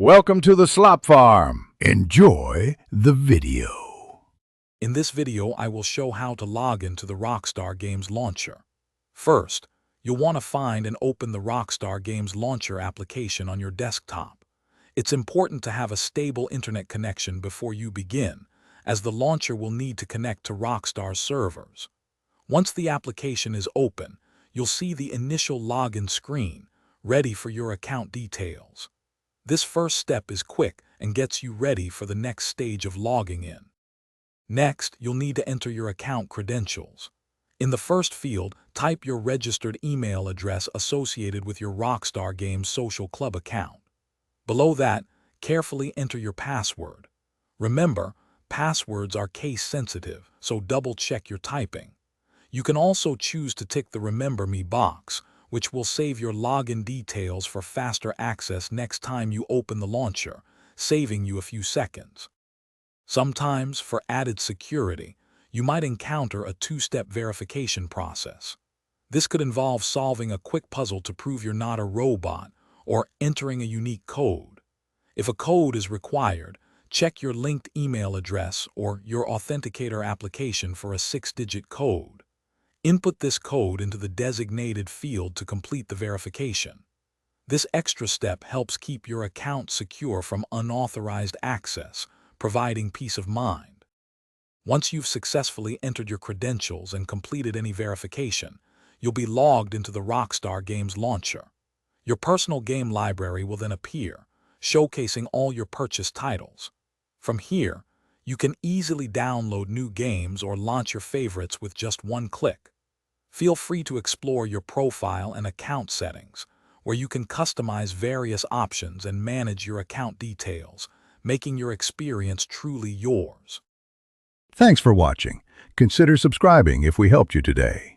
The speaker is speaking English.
Welcome to the Slop Farm. Enjoy the video. In this video, I will show how to log into the Rockstar Games Launcher. First, you'll want to find and open the Rockstar Games Launcher application on your desktop. It's important to have a stable internet connection before you begin, as the launcher will need to connect to Rockstar's servers. Once the application is open, you'll see the initial login screen, ready for your account details. This first step is quick and gets you ready for the next stage of logging in. Next, you'll need to enter your account credentials. In the first field, type your registered email address associated with your Rockstar Games Social Club account. Below that, carefully enter your password. Remember, passwords are case-sensitive, so double-check your typing. You can also choose to tick the Remember Me box, which will save your login details for faster access next time you open the launcher, saving you a few seconds. Sometimes, for added security, you might encounter a two-step verification process. This could involve solving a quick puzzle to prove you're not a robot or entering a unique code. If a code is required, check your linked email address or your authenticator application for a 6-digit code. Input this code into the designated field to complete the verification. This extra step helps keep your account secure from unauthorized access, providing peace of mind. Once you've successfully entered your credentials and completed any verification, you'll be logged into the Rockstar Games Launcher. Your personal game library will then appear, showcasing all your purchased titles. From here, you can easily download new games or launch your favorites with just one click. Feel free to explore your profile and account settings, where you can customize various options and manage your account details, making your experience truly yours. Thanks for watching. Consider subscribing if we helped you today.